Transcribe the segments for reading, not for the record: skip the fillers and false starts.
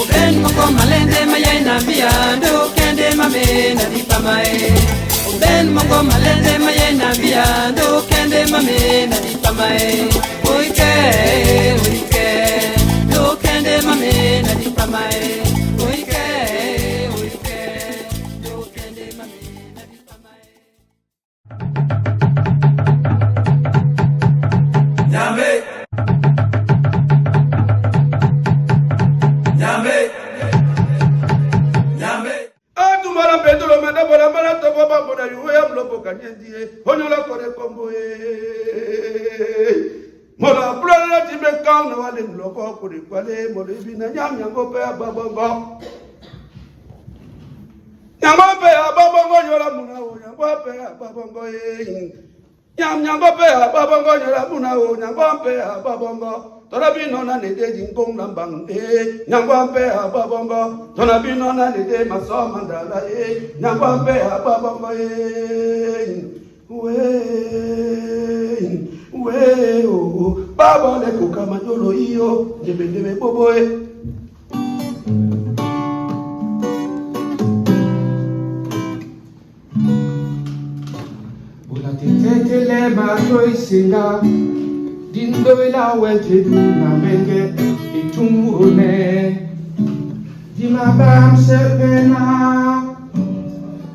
Oben moko malende mayai na biando kende mame na dipamae. Oben moko malende mayai na biando kende mame na dipamae. Oike oike do kende mame na dipamae. Oike oike do kende mame na dipamae. Nyame Atumara pendolo manda bola mala to baba boda yu yam lobo kanyendie onyola kore kombo mola brala tibe kan na wale mloko kuri kwale mole bina nyam nyango pe ababongo nyola muna o nyango pe ababongo nyam nyango pe ababongo nyola muna o nyango pe ababongo Torabino na nede jingong lambang nyangwampe ababongo Torabino na nede masomandala nyangwampe ababongo we o baba le kukamanyolo iyo jebendebe bobo Bula tetele mato isinga Dindo ila weche na menge itumune Dimabam sepena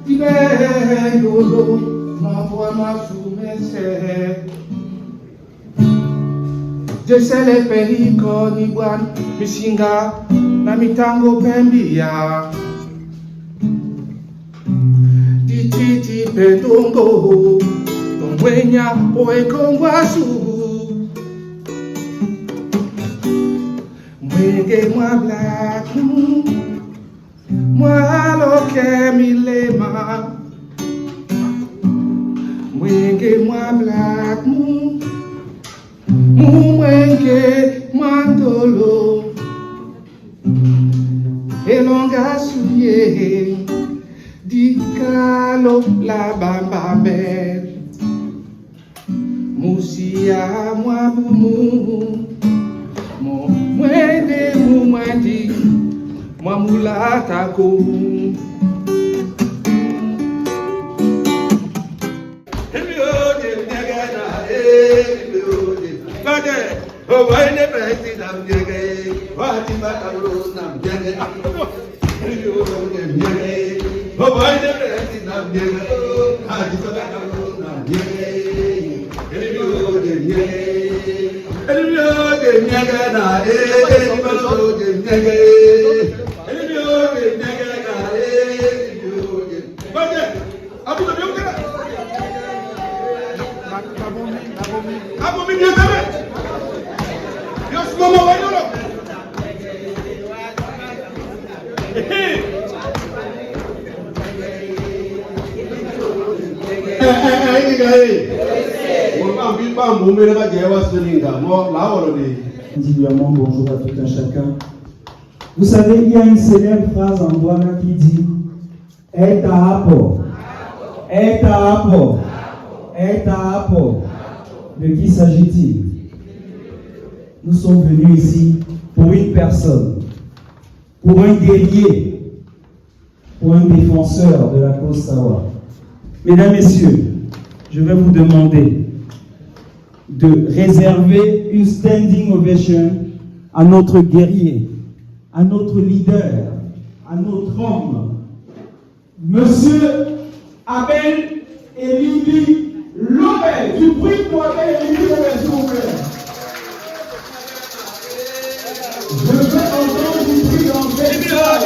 Dibendolo Mapwa masumese Jesele periko nibuan Misinga na mitango pembia Dititi pendongo Tongwenya poe kongwasu Mwenge mwa black mwa loke milema Mwenge mwa black mwenge mandolo Elonga suye Dikalo la bambambe Musia mwa bumu Mwende mwandi mwamulata ko Himiode nyagana himiode Bade owaine presi nam nyage Wati bakalo nam nyage Himiode nyage owaine presi nam nyage Wati bakalo nam nyage Himiode nyage Elmiode nyagana elmiode nyage elmiode nyagana elmiode Bade abu to biokera Abomi nyagana Yos mama wayoro Continuellement, bonjour à tout un chacun. Vous savez, il y a une célèbre phrase en Douala qui dit Etapo. Etapo. Etapo. De qui s'agit-il? Nous sommes venus ici pour une personne, pour un guerrier, pour un défenseur de la cause Sawa. Mesdames, Messieurs, je vais vous demander de réserver une standing ovation à notre guerrier, à notre leader, à notre homme, Monsieur Abel Elidi Lobel. Du prix pour Abel Elidi Lobel, s'il vous plaît. Je veux entendre du prix dans cette salle.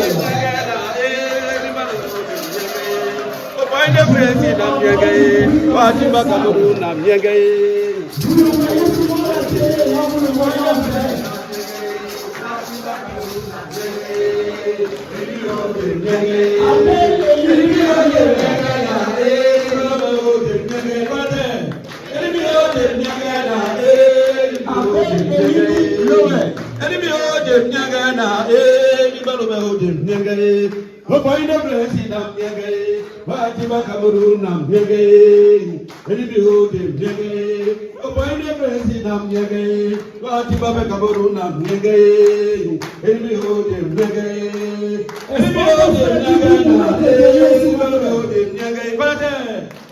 point de président Yagay, what you have a Cabaruna Yagay, Elmi Odin Yagay, Elmi Odin Yagana, Elmi Odin Yagay,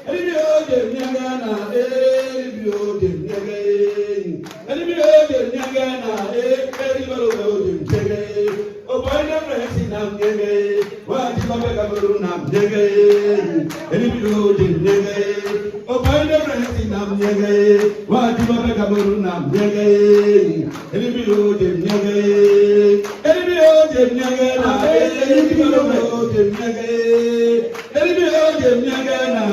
Elmi Odin Yagana, Elmi Odin Yagay, Elmi Odin Yagana, Elmi Odin Yagay, oh, point of president Yagay, what you have a Cabaruna Yagay, Elmi Odin Yagay. Oh, by the president, Yagay, what you have a Cabaruna, Yagay, Elibio, Yagay, Elibio, Yagana, Elibio, Yagay, Elibio, Yagana,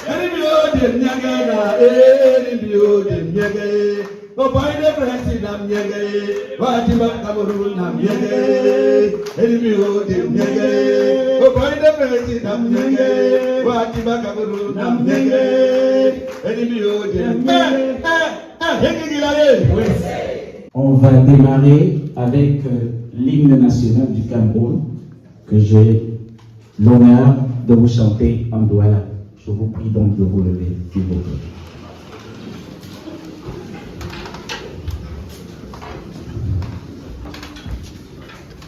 Elibio, Yagana, Elibio, Yagay. Oh, by the president, Yagay, what you have a Cabaruna, Yagay, Elibio, Yagay. Oh, by the president, Yagay, what you have a Cabaruna, Yagay, Elibio, Yagay. On va démarrer avec l'hymne national du Cameroun que j'ai l'honneur de vous chanter en Douala. Je vous prie donc de vous lever, s'il vous plaît.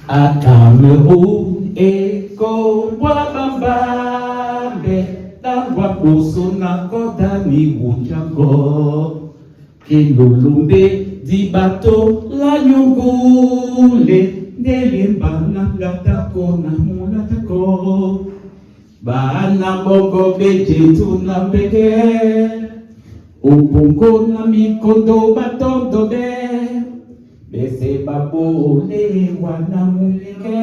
À Cameroun et Kobwabambabe, Tangwa Kusuna Kodani Wujango, Kilulumbe di bateau la Nyungule, Nelimbana Gatako na Mulatako, Bana Bogo Beje Tuna Bede, Upungo na Mikondo Batondo de. Bese babole wana mulike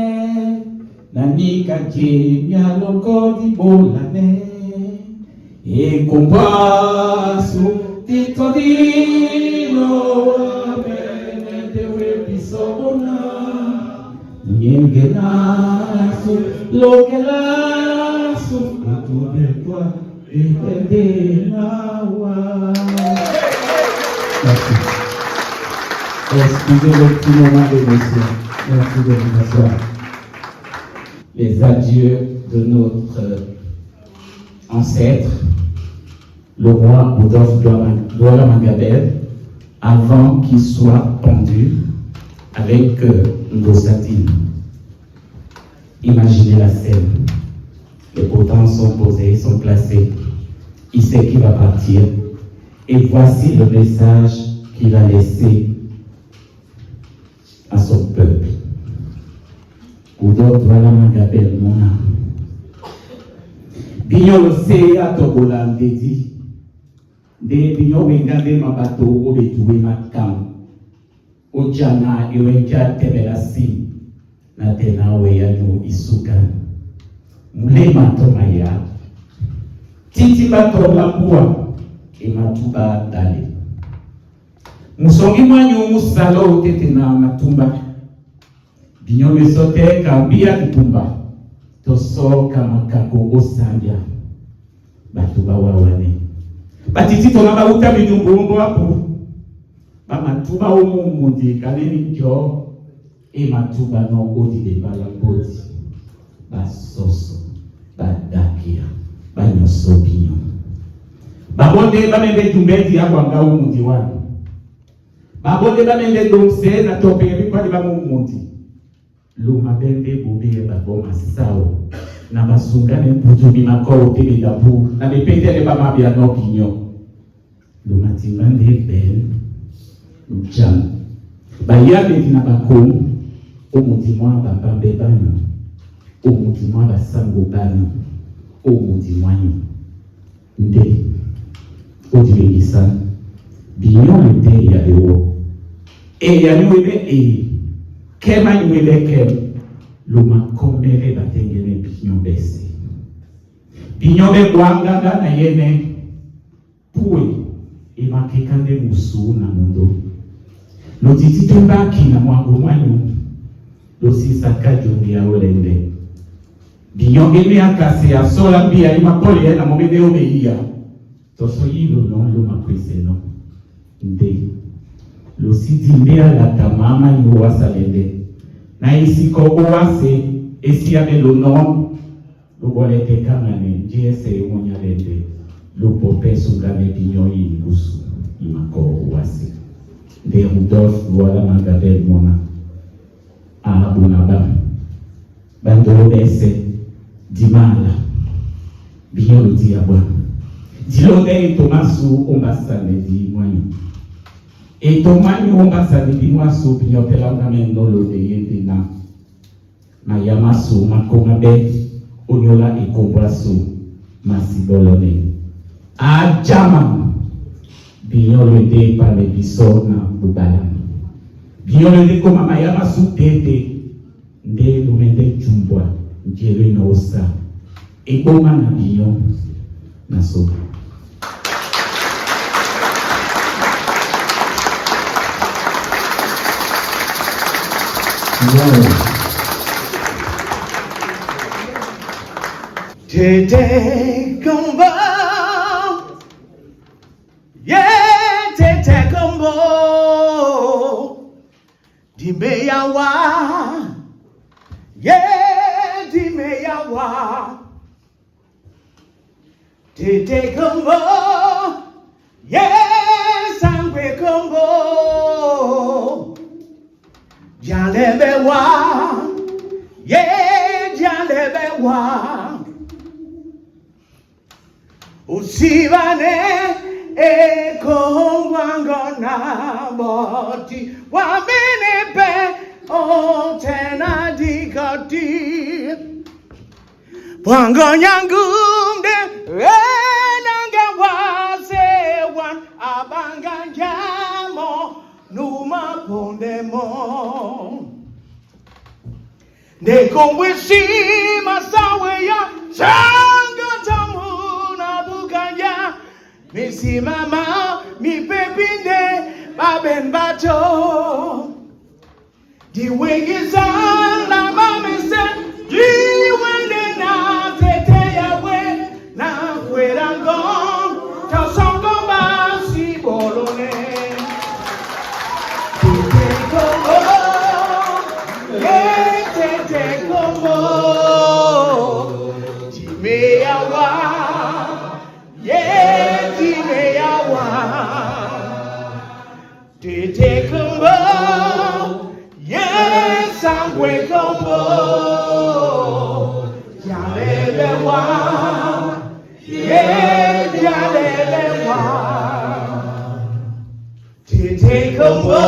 Nanika jemia loko di bolane E kumbasu titodino Amene dewe bisobona Nyengenasu lokelasu Etubekwa etedenawa. Merci. Excusez le petit moment d'émotion. Merci de vous asseoir. Les adieux de notre ancêtre, le roi Rudolf Douala Mangabel, avant qu'il soit pendu avec Ngosatine. Imaginez la scène. Les potents sont posés, sont placés. Il sait qu'il va partir. Et voici le message qu'il a laissé à son peuple. Rudolf Douala Mangabel, mon âme. Bignon le sait à Togola Ndedi. De Bignon Wengande Mabato, Obetoué Matkam. Ojana Ewenja Tebelasi. Natena Weyanu Isuka. Mulema Tomaya. Titi Batola Pua. Ematuba Dale. Musongi Mwanyu Musalo Tetena Matumba. Bignon le sote Kambia Kitumba. Toso kamakako osambia batuba wawane batiti tolamba uta binyumbo hapo bamatuba omumundi kaleni njo e matuba no odi de balamboti basoso badakia banyoso binyo babonde bamende tumbeti yakwanga omundi wanu babonde bamende domse na toperi kwali bamumundi Luma bende bobe baboma sao na basungane butumi makoro tebe dabu na bepete le bama bia no kinyo luma timande ben ucham bayabe na bakom omutimwa babambe bano omutimwa basango bano omutimwa nde odibisa binyo nde ya lewo e ya niwebe e Kema niwele kem, luma komere batengene pinyon bese. Pinyon be kwanganga na yene, puwe, ema kekande musu na mundo. Lo titite mbaki na mwangu mwanyu, lo sisaka jungi ya olende. Pinyon eme akase ya sola mbia, ima pole na momede obeia. Toso yilo non luma kwese no. Nde. Lo sidimbea la tamama ni wasalende. Na isiko wase esi ame lo nom lo bolete kamane jese monyalende. le popé sous la pignon il goussou il m'a corroissé des Rudolph voilà ma gabelle mona à Bonaba bandolo bese dimala bien le diable dilode Tomaso ombasane di moyo et Tomanyo ombasane di moaso bien pela ngamen no lo de yende na Mayamaso makomabe onyola e kombraso masibolone Ajama bien le de par les bisons na bubala bien le de comme Mayamaso tete nde lumende chumbwa njere na osa e koma na bien na so Tete combo, yeah, tete combo, di meyawa, yeah, di meyawa, tete combo, yeah, sangue combo, jalebewa, yeah, jalebewa. Usivane e kongwangona boti wamene pe o tena dikati Pwango nyangumde enanga wasewan abanga jamo numa pondemo ne kongwisi masawe ya sanga tamu mi si mama, mi pepinde, baben bato. Di wengi san la mami se, di wende na tete yawe, na kwerangon, ta songo basi bolone. Tete kombo, yeah, tete kombo, di me yawa, yeah. Tete combo, yes, I'm way combo. Jalelewa, yeah, jalelewa. Tete combo,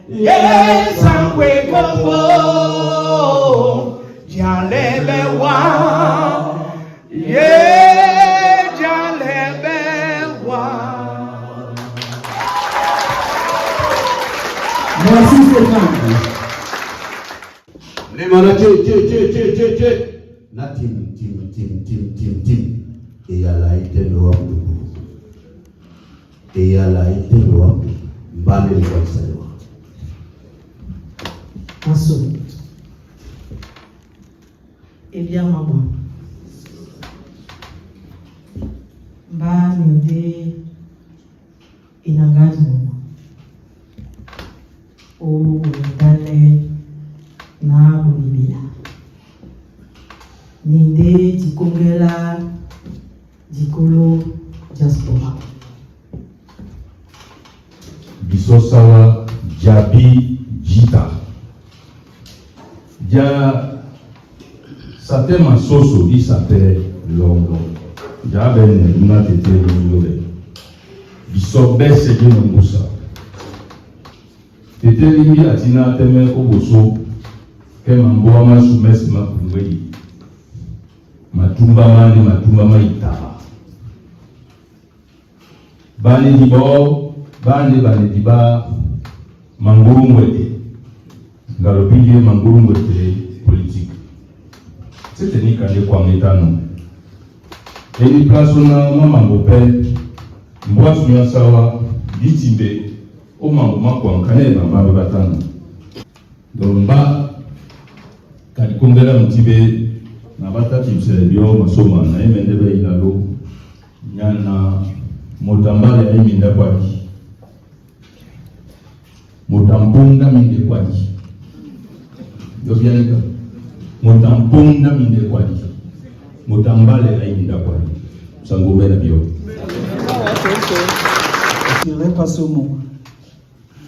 yes, I'm way combo. Jalelewa, yeah. Merci Stéphane. Les manas, tché. Na tim. Et yala ite le wamdu. Et yala ite le wamdu. Mbane le wamdu. Asso. Eh bien, maman. Ba ninde inangati mama. O dale na bolibia. Ninde dikongela dikolo diaspora. Bisosawa Jabi Jita. Ja sate masoso di sate longo. Ja ben nuna tete longo. Bisobe se de musa. Tete limi atina teme oboso ke mamboa masumesi makunwei. Matumba maitaba. Bani dibo, bani diba manguru mwete. Galopinge manguru mwete politique. C'était ni kande kwa metano. Eni plasona mamango pe mbwa sunya sawa bitimbe o mango makwa nkane bamba batano. Domba kadikongela mtibe na batati mselebio masoma na emendebe ilalo nyana motambale ya iminda kwaki motambonda minde kwaki yobianika motambonda minde kwaki motambale ya iminda kwaki Sangomé la bio. Je ne dirai pas ce mot.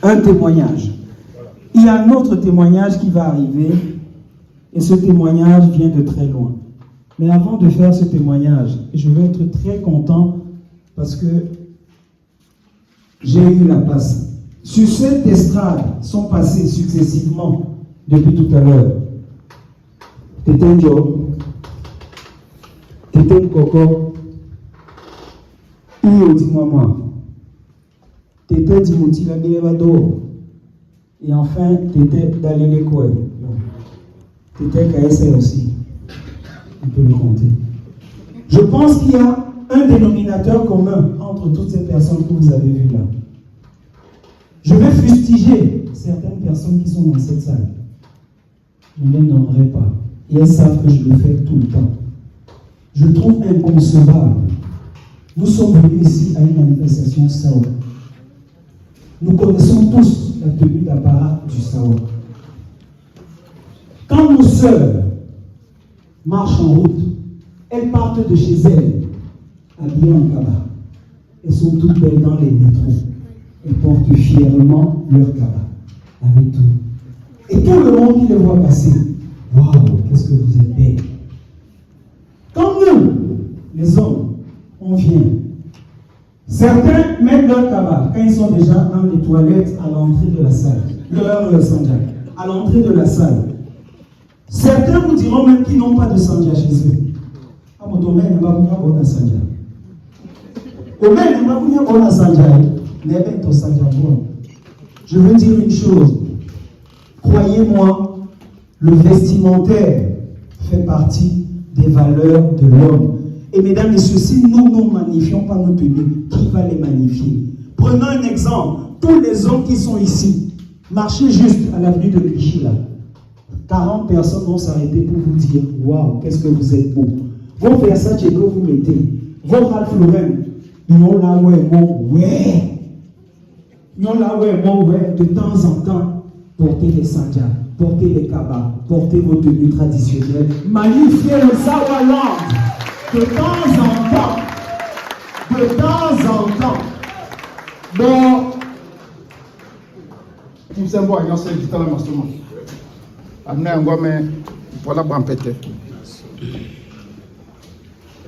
Un témoignage. Il y a un autre témoignage qui va arriver, et ce témoignage vient de très loin. Mais avant de faire ce témoignage, je vais être très content parce que j'ai eu la passe. Sur cette estrade sont passés successivement depuis tout à l'heure Tété Job, Tété Coco, Iyo Dimama, Tété Dimouti Labévado, et enfin Tété Dalele Koué. Tété KSA aussi. On peut le compter. Je pense qu'il y a un dénominateur commun entre toutes ces personnes que vous avez vues là. Je vais fustiger certaines personnes qui sont dans cette salle. Je ne les nommerai pas. Et elles savent que je le fais tout le temps. Je trouve inconcevable. Nous sommes venus ici à une manifestation Sao. Nous connaissons tous la tenue d'apparat du Sao. Quand nos sœurs marchent en route, elles partent de chez elles, habillées en cabas. Elles sont toutes belles dans les métros. Elles portent fièrement leur cabas, avec tout. Et tout le monde qui les voit passer, waouh, qu'est-ce que vous êtes belles. Quand nous, les hommes, on vient, certains mettent leur cabas quand ils sont déjà dans les toilettes à l'entrée de la salle, leur sandal, à l'entrée de la salle. Certains vous diront même qu'ils n'ont pas de sandal chez eux. Ah, mon domaine n'est pas bon à sandal. Au même, n'est pas bon à sandal. Je veux dire une chose. Croyez-moi, le vestimentaire fait partie des valeurs de l'homme. Et mesdames et messieurs, si nous ne magnifions pas nos tenues, qui va les magnifier? Prenons un exemple. Tous les hommes qui sont ici, marchez juste à l'avenue de Clichy là. 40 personnes vont s'arrêter pour vous dire waouh, qu'est-ce que vous êtes beau. Vos Versace que vous mettez, vos Ralph Lauren, ils ont là ouais. Non, là, de temps en temps, portez les sandias, portez les kabas, portez vos tenues traditionnelles, magnifiez le Sawaland de temps en temps. Bon, tu sais, moi, il y a un seul qui t'a la masterman. Amenez un gomme, voilà, bampete.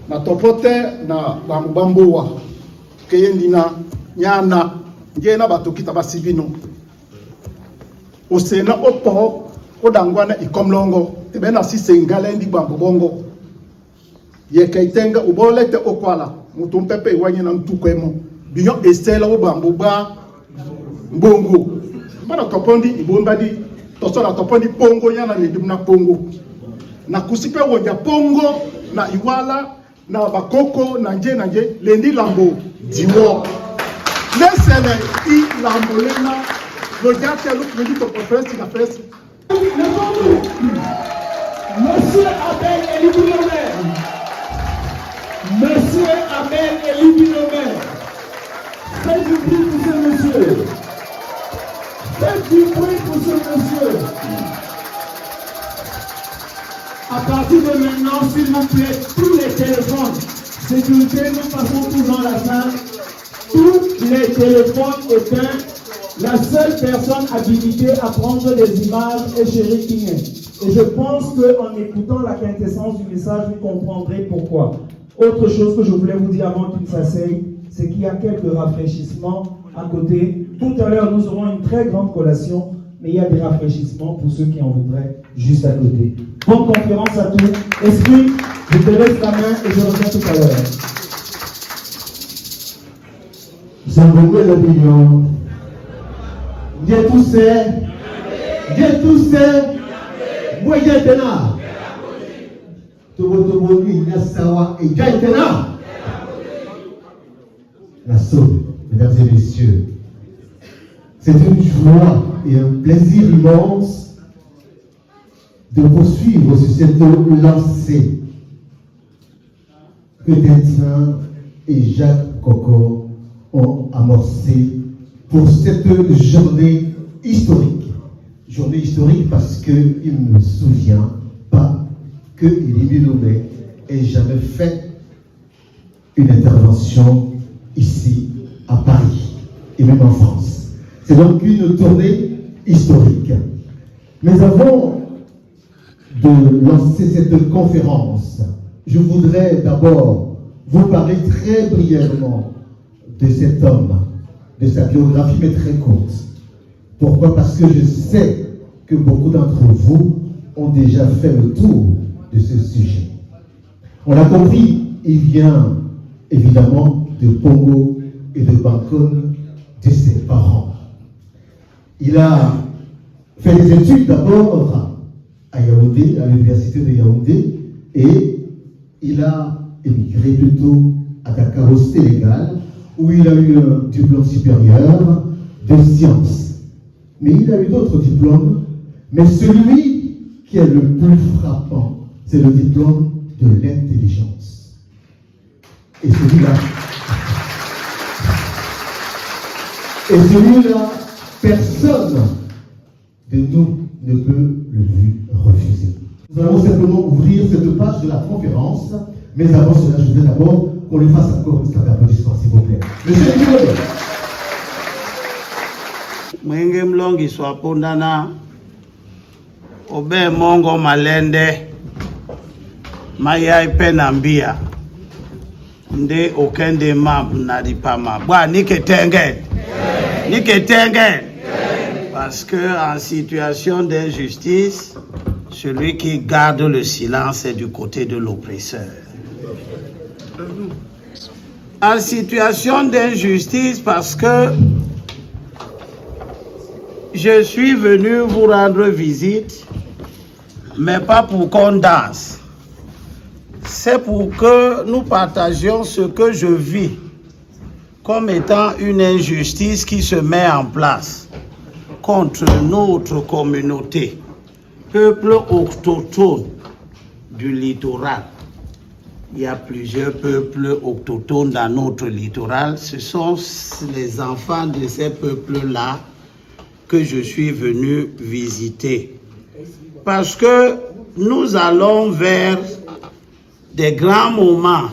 Na topote na bamboa, keyendina, nyana. Ngena batokita basibino osena opo odangwana ikomlongo tebena sisengala ndi bambongo yekaitenga ubolete okwala mutu mpepe wanye na ntukwemo biyo esela obambuba mbongo bana topondi ibombadi tosola topondi pongo nyana ndimna pongo na kusipe wonja pongo na iwala na bakoko na nje lendi lambo diwo. Laissez-les, il l'ambolena, le gars qui a l'autre dit ton confesse, il a fait. Monsieur Abel Elibinomé. Monsieur Abel Elibinomé. Faites du bruit pour ce monsieur. Faites du bruit pour ce monsieur. À partir de maintenant, s'il vous plaît, tous les téléphones, sécurité, nous passons tous dans la salle. Tous les téléphones éteints, la seule personne habilitée à prendre des images est Chéri Kingé. Et je pense qu'en écoutant la quintessence du message, vous comprendrez pourquoi. Autre chose que je voulais vous dire avant qu'il s'asseye, c'est qu'il y a quelques rafraîchissements à côté. Tout à l'heure, nous aurons une très grande collation, mais il y a des rafraîchissements pour ceux qui en voudraient juste à côté. Bonne conférence à tous. Esprit, je te laisse la main et je reviens tout à l'heure. Sangomé le million. Dieu tout sait. Moi j'ai là. Tout lui, Nassawa et j'ai là. La sauve, mesdames et messieurs. C'est une joie et un plaisir immense de poursuivre sur cette lancée que Tintin et Jacques Coco ont amorcé pour cette journée historique. Journée historique parce qu'il ne me souvient pas que Elibinomé ait jamais fait une intervention ici à Paris et même en France. C'est donc une tournée historique. Mais avant de lancer cette conférence, je voudrais d'abord vous parler très brièvement de cet homme, de sa biographie, mais très courte. Pourquoi? Parce que je sais que beaucoup d'entre vous ont déjà fait le tour de ce sujet. On l'a compris, il vient évidemment de Pongo et de Bankone, de ses parents. Il a fait des études d'abord à Yaoundé, à l'université de Yaoundé, et il a émigré plutôt à Dakar au Sénégal, où il a eu un diplôme supérieur de sciences. Mais il a eu d'autres diplômes, mais celui qui est le plus frappant, c'est le diplôme de l'intelligence. Et celui-là, personne de nous ne peut le lui refuser. Nous allons simplement ouvrir cette page de la conférence, mais avant cela, je voudrais d'abord qu'on lui fasse encore une salle d'applaudissement, s'il vous plaît. Monsieur le Président. Mwenge mlongi swapondana obe mongo malende mayai penambia nde okende mab nadipama bwa niketenge parce que en situation d'injustice celui qui garde le silence est du côté de l'oppresseur. En situation d'injustice parce que je suis venu vous rendre visite, mais pas pour qu'on danse. C'est pour que nous partagions ce que je vis comme étant une injustice qui se met en place contre notre communauté, peuple autochtone du littoral. Il y a plusieurs peuples autochtones dans notre littoral. Ce sont les enfants de ces peuples-là que je suis venu visiter. Parce que nous allons vers des grands moments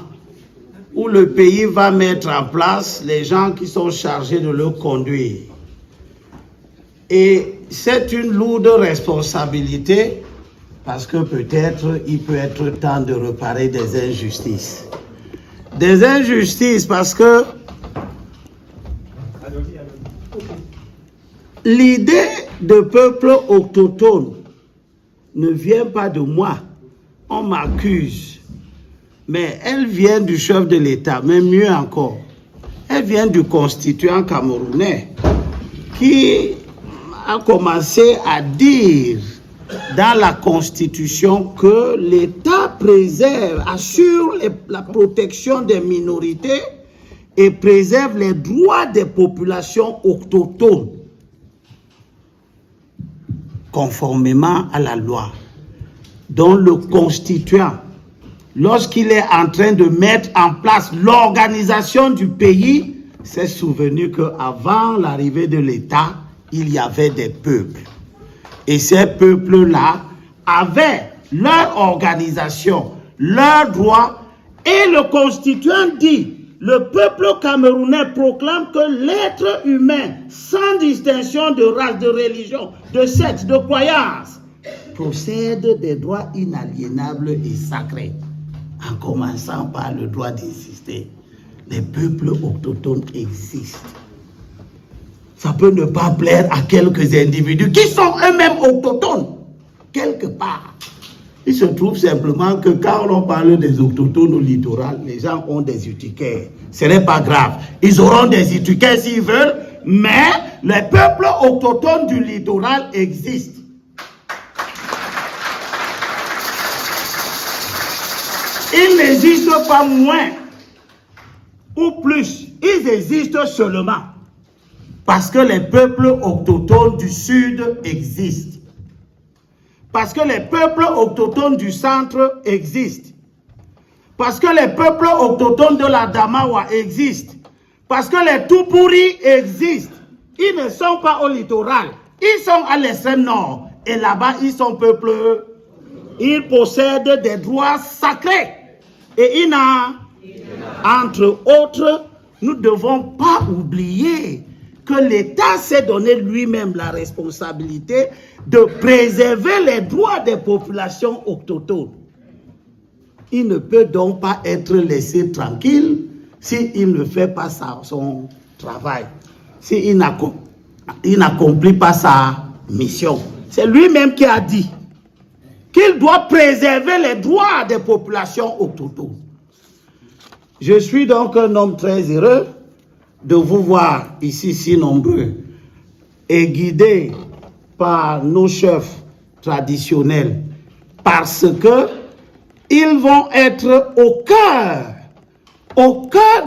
où le pays va mettre en place les gens qui sont chargés de le conduire. Et c'est une lourde responsabilité parce que peut-être il peut être temps de réparer des injustices. Des injustices parce que l'idée de peuple autochtone ne vient pas de moi. On m'accuse. Mais elle vient du chef de l'État, mais mieux encore. Elle vient du constituant camerounais qui a commencé à dire dans la Constitution que l'État préserve, assure la protection des minorités et préserve les droits des populations autochtones, conformément à la loi, dont le constituant, lorsqu'il est en train de mettre en place l'organisation du pays, s'est souvenu qu'avant l'arrivée de l'État, il y avait des peuples. Et ces peuples-là avaient leur organisation, leurs droits, et le constituant dit, le peuple camerounais proclame que l'être humain, sans distinction de race, de religion, de sexe, de croyance, possède des droits inaliénables et sacrés, en commençant par le droit d'exister. Les peuples autochtones existent. Ça peut ne pas plaire à quelques individus qui sont eux-mêmes autochtones, quelque part. Il se trouve simplement que quand on parle des autochtones au littoral, les gens ont des utiquaires. Ce n'est pas grave. Ils auront des utiquaires s'ils veulent, mais les peuples autochtones du littoral existent. Ils n'existent pas moins ou plus. Ils existent seulement parce que les peuples autochtones du sud existent. Parce que les peuples autochtones du centre existent. Parce que les peuples autochtones de la Damawa existent. Parce que les Tupuri existent. Ils ne sont pas au littoral. Ils sont à l'extrême nord. Et là-bas, ils sont peuples. Ils possèdent des droits sacrés. Et Entre autres, nous ne devons pas oublier que l'État s'est donné lui-même la responsabilité de préserver les droits des populations autochtones. Il ne peut donc pas être laissé tranquille s'il ne fait pas son travail, s'il n'accomplit pas sa mission. C'est lui-même qui a dit qu'il doit préserver les droits des populations autochtones. Je suis donc un homme très heureux de vous voir ici si nombreux et guidés par nos chefs traditionnels parce que ils vont être au cœur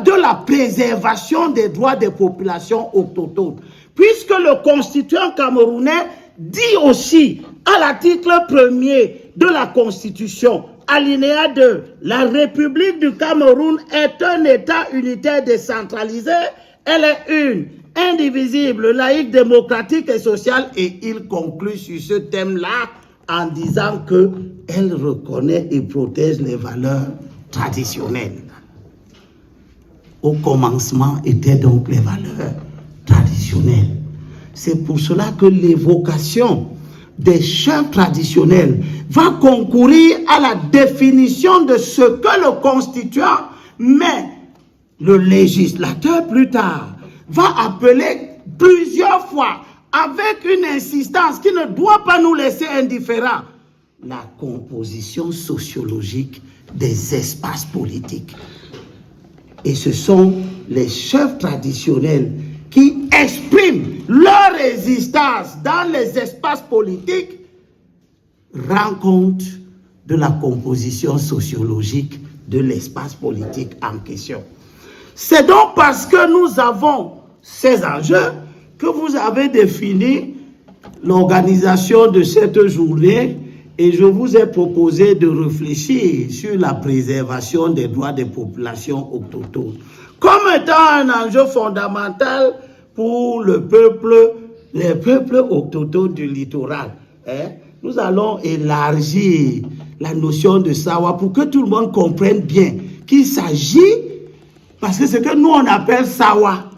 de la préservation des droits des populations autochtones. Puisque le constituant camerounais dit aussi à l'article 1er de la Constitution, alinéa 2, la République du Cameroun est un État unitaire décentralisé, elle est une, indivisible, laïque, démocratique et sociale, et il conclut sur ce thème-là en disant qu'elle reconnaît et protège les valeurs traditionnelles. Au commencement étaient donc les valeurs traditionnelles. C'est pour cela que l'évocation des chefs traditionnels va concourir à la définition de ce que le constituant, mais le législateur plus tard va appeler plusieurs fois avec une insistance qui ne doit pas nous laisser indifférents, la composition sociologique des espaces politiques. Et ce sont les chefs traditionnels qui expriment leur résistance dans les espaces politiques, rendent compte de la composition sociologique de l'espace politique en question. C'est donc parce que nous avons ces enjeux que vous avez défini l'organisation de cette journée et je vous ai proposé de réfléchir sur la préservation des droits des populations autochtones comme étant un enjeu fondamental pour les peuples autochtones du littoral. Nous allons élargir la notion de sawa pour que tout le monde comprenne bien qu'il s'agit, parce que ce que nous on appelle sawa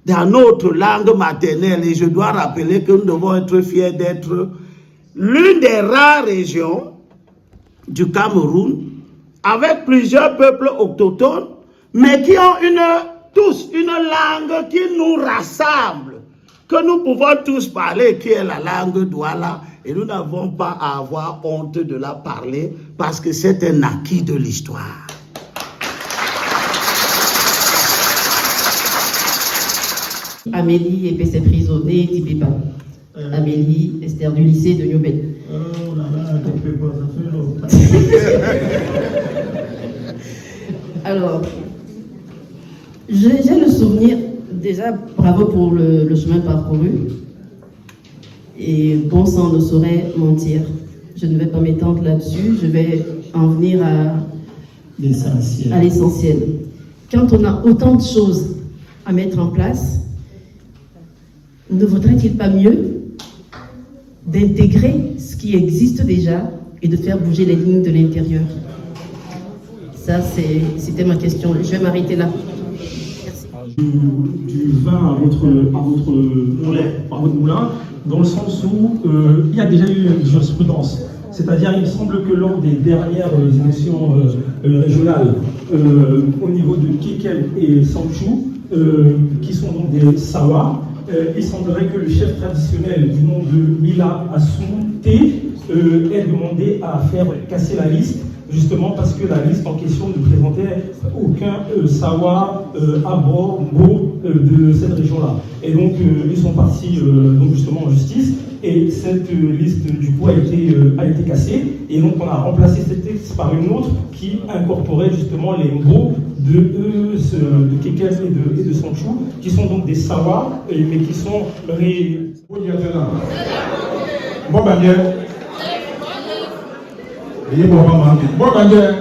dans notre langue maternelle, et je dois rappeler que nous devons être fiers d'être l'une des rares régions du Cameroun avec plusieurs peuples autochtones, mais qui ont tous une langue qui nous rassemble, que nous pouvons tous parler, qui est la langue Douala, et nous n'avons pas à avoir honte de la parler parce que c'est un acquis de l'histoire. Amélie est prisonnière d'Ibiba. Amélie, Esther du lycée de Niobel. Oh là là, ça fait Alors, j'ai le souvenir, déjà, bravo pour le chemin parcouru. Et bon sang ne saurait mentir. Je ne vais pas m'étendre là-dessus, je vais en venir à l'essentiel. Quand on a autant de choses à mettre en place, ne vaudrait-il pas mieux d'intégrer ce qui existe déjà et de faire bouger les lignes de l'intérieur? Ça, c'était ma question. Je vais m'arrêter là. Merci. Du vin à votre moulin, dans le sens où il y a déjà eu une jurisprudence. C'est-à-dire, il me semble que lors des dernières élections régionales, au niveau de Kekel et Sanchou, qui sont donc des Sawa, il semblerait que le chef traditionnel du nom de Mila Assoumte ait demandé à faire casser la liste, justement parce que la liste en question ne présentait aucun Sawa à bord de cette région-là. Et donc, ils sont partis donc justement en justice, et cette liste du coup a été cassée, et donc on a remplacé cette liste par une autre qui incorporait justement les mots de Kekel et de Sanchou, qui sont donc des Sawa, mais qui sont Bon, ben bien. Et bon, bon, ben bien.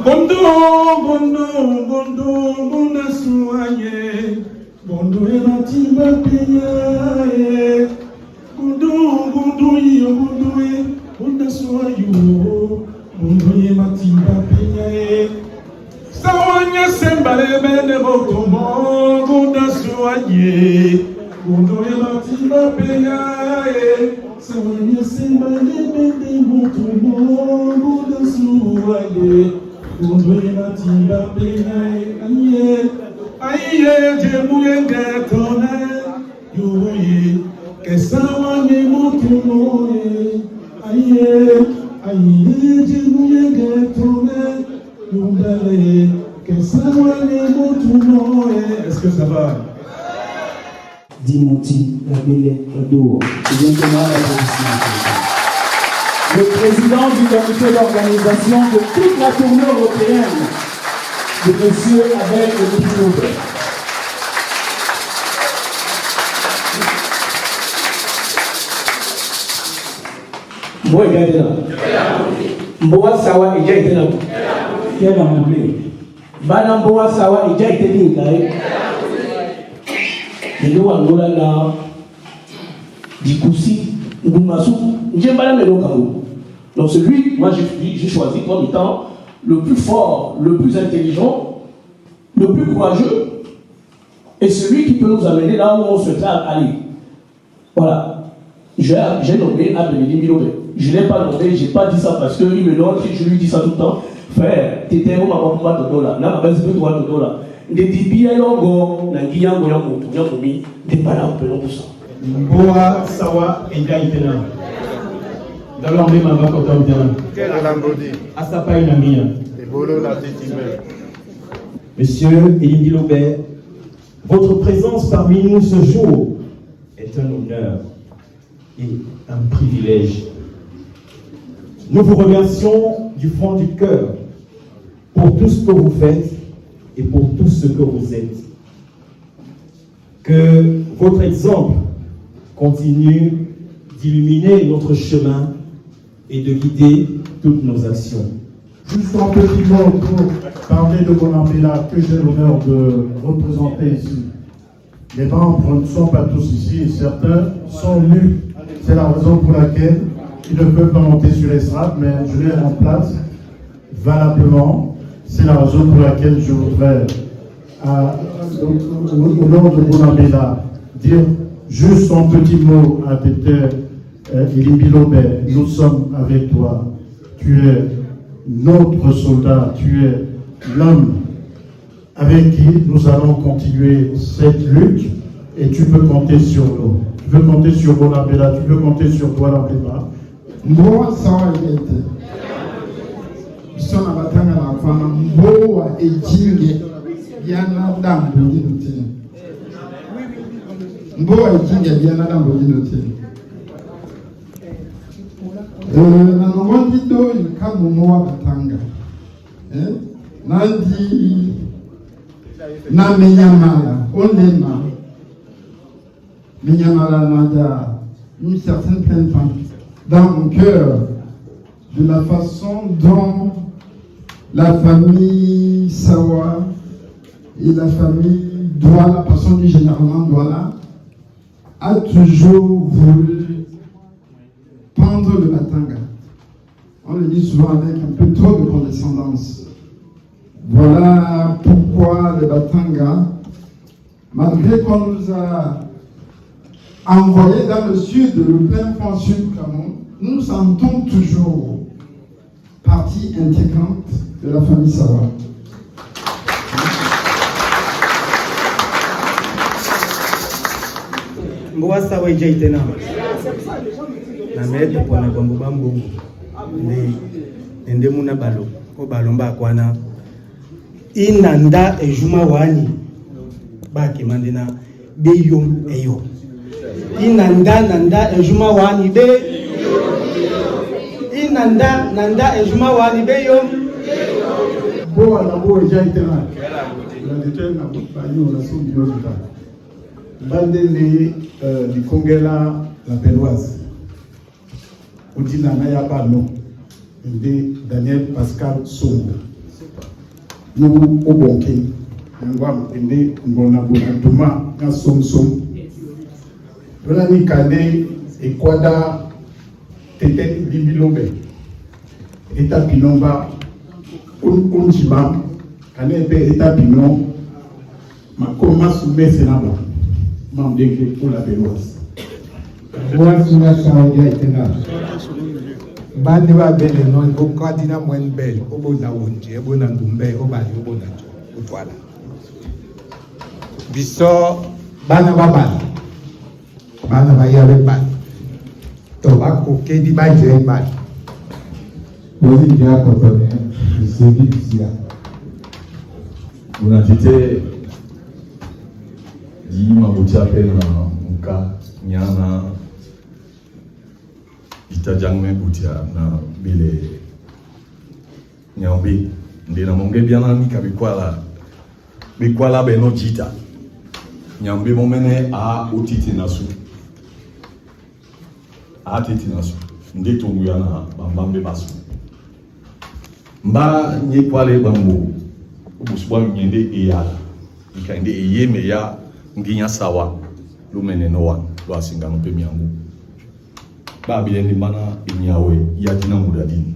Bondo, soigné. Bondo et la timba paya. Bondo, bondo, soigné. Bondo et bene motumo gunda suaye gundo ematima peyae sawanye sembanye bene motumo gunda suaye gundo ematima peyae aye jemuye ngetone yuye kesawanye motumo aye aye jemuye ngetone yumbale. Est-ce que ça va? Dimoti Rabele Odo. Le président du comité d'organisation de toute la tournée européenne, le monsieur Abel Odo. Moi, regardez là. Moi, Sawa et Jaïté là. Quel anglais? Banamboa Sawa et Jaïté là. Et nous, on a là. Dikoussi, Ngoumassou, Ndjembala Melokaou. Donc celui, moi j'ai choisi comme étant le plus fort, le plus intelligent, le plus courageux, et celui qui peut nous amener là où on souhaite aller. Voilà. J'ai nommé Abdelili Milobé. Je ne l'ai pas nommé, je n'ai pas dit ça parce qu'il me donne, je lui dis ça tout le temps. Frère, tu étais où ma maman de dollar, là, ma base de dollar. Des débits à l'ongo, n'a guillant, des parents, pour ça. Mboa Sawa et Jaïtena. Dans l'anglais, ma va quand on vient. Asapa et Namia. Monsieur Elindi Lobé, votre présence parmi nous ce jour est un honneur et un privilège. Nous vous remercions du fond du cœur pour tout ce que vous faites et pour tout ce que vous êtes. Que votre exemple continue d'illuminer notre chemin et de guider toutes nos actions. Juste un petit mot pour parler de Bonambela que j'ai l'honneur de représenter ici. Les membres ne sont pas tous ici, certains sont nus. C'est la raison pour laquelle ils ne peuvent pas monter sur l'estrade, mais je les remplace valablement. C'est la raison pour laquelle je voudrais, au nom de Bonambela, dire juste un petit mot à Dr. Elindi Lobé. Nous sommes avec toi. Tu es notre soldat, tu es l'homme avec qui nous allons continuer cette lutte et tu peux compter sur nous. Tu peux compter sur Bonambela, tu peux compter sur toi, Lambema. Mboa sawa yete. Bisona batanga na fana mboa ejinge yana dambo yinute. Mboa ejinge yana dambo yinute. Na ngondi do ikamu mboa batanga. Nandi na menyamala onema. Menyamala nada une certaine plainte dans mon cœur de la façon dont la famille Sawa et la famille Douala, personne dit généralement Douala, a toujours voulu prendre le Batanga. On le dit souvent avec un peu trop de condescendance. Voilà pourquoi le Batanga, malgré qu'on nous a envoyé dans le sud, le plein fond sud du Cameroun, nous nous sentons toujours partie intégrante de la famille Sawa. Mboa Sawa Jaitena. Na meta kwa na bambu bambu. Nde muna balo. O balo mba kwana. Inanda ejuma wani. Ba kimandina beyom eyo. Inanda ejuma wani be. Inanda ejuma wani be yo. Boa na boa Jaitena. La détena bayo la son biota. Bandele du Congela la Péloise. Udina Naya Bano. De Daniel Pascal Songo. Nous au banquet. Nous avons été Duma na Somsom. Donani Kane et Kwada Tete Limbilobe. Eta Pinomba Unjibam. Kane Eta Pinon ma commence mais c'est là-bas. M'embêter pour la Béloise. Moi, je suis un gars bandi ba bele non ko kadina mwen bel obona wonje obona ndumbe obali obona utwala biso bana ba yabe bali to ba ko ke di ba je bali Ozi dia kotone isebi isia. On a été dit mabutia pena muka nyana itajangme butia na bile nyambi ndina monge biana ni bikwala beno jita nyambi momene a utiti nasu ndi tungu yana bambambe basu mba nye kwale bambo ubuswa nyende eyala ikande eyeme ya nginya sawa lumene noa lwa singano pe miangu ba bilendi mana inyawe ya dina mudadini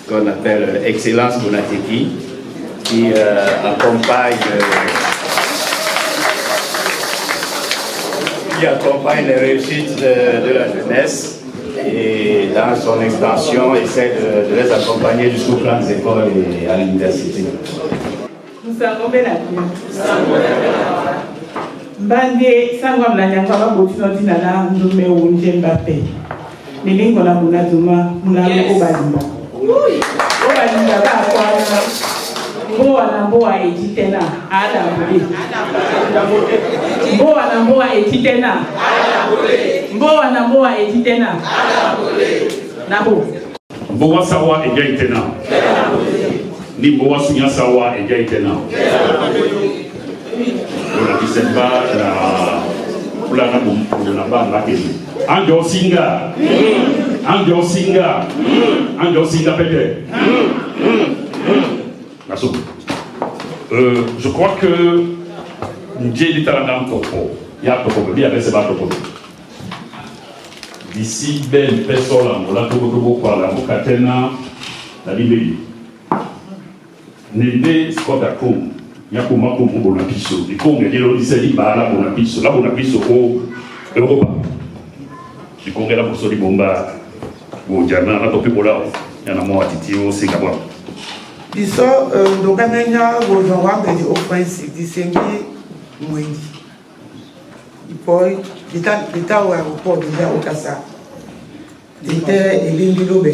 qu'on appelle Excellence Bonateki, qui accompagne les réussites de la jeunesse et dans son extension essaie de les accompagner jusqu'aux grandes écoles et à l'université. Nous savons bien Bande sangwa mlanyanga babotino dinala ndume unje Mbappé. Nilingo na munazuma munalo obalimba. Obalimba ba kwa mboa na mboa ejitena ada bole. Mboa na mboa ejitena ada bole. Mboa na mboa ejitena ada bole. Nabo. Mboa sawa eja itena. Ni mboa sunya sawa eja itena. On ne sait pas la de la bande là. Anjo Singa, peut-être. Je crois que Ndié est à Topo. Il y a Topo, il y a Topo. D'ici, belle personne, on l'a Topo par la Mokatena, la Libérie. Nende Scott Akoum. Yakuma comme Bonapiso, les Congo, les Lodiseli, la Bonapiso au Europa. Les Congo, la Bossoli Bomba, au Djana, la Topibola, il y en a moins à Titi au Singapour. Biso, donc, Amenya, vous en avez au principe, distingué, Mouindi. Il peut, l'État au aéroport, déjà au Kassa. L'État et l'Indilobé.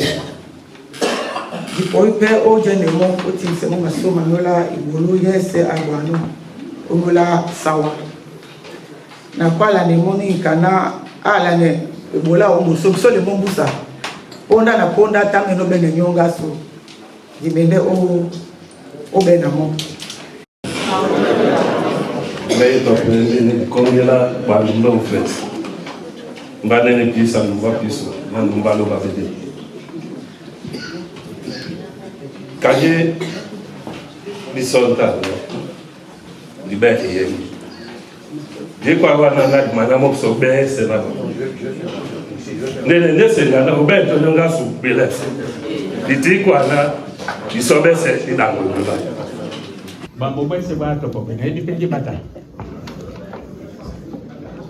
Il faut faire au général au team c'est mon maso manola ibolo yes agwano omola sawa na kwa la nemoni kana ala ne ebola o muso le mombusa ponda na ponda tange no bene nyonga so dibende o bena mo mais donc comme il a pas le en fait mbane ne plus ça nous va plus on va le valider. Kaje bisonta liberté yemi je crois avoir na madame so be c'est là ne c'est là na obe to nga su bele dit quoi là il so be c'est dans le Bambo ba se ba to ko be ni penji bata.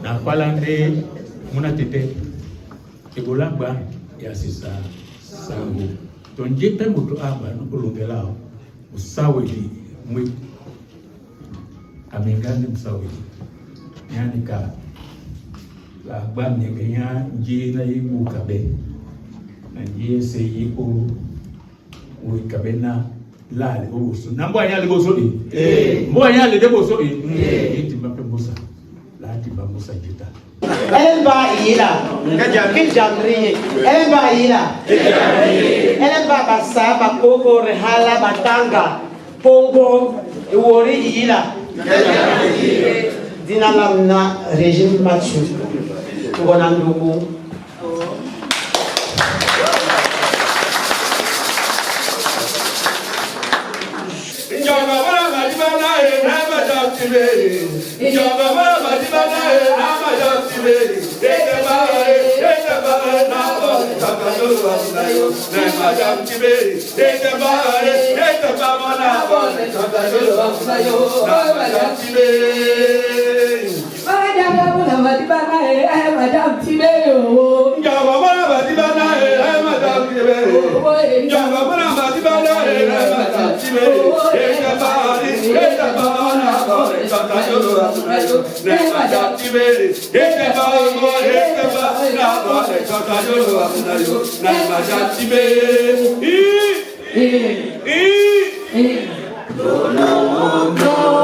Na kwalande muna tete Egolagba ya sisa sango. Tonjete mutu aba no kulongelao. Usaweli mwe amengani msaweli. Yani ka la gba nyengenya nje na ibu kabe. Na nje se yipo o kabe na la le boso. Na mbo anya le boso e. Mbo anya le de boso e. Iti mbape bosa. La ti ba bosa jita. Elemba ila, kijamri. Elemba ila, elemba basa bakoko rehala batanga pongo iwori ila. Dinalamna régime machu. Ngonanduku. No.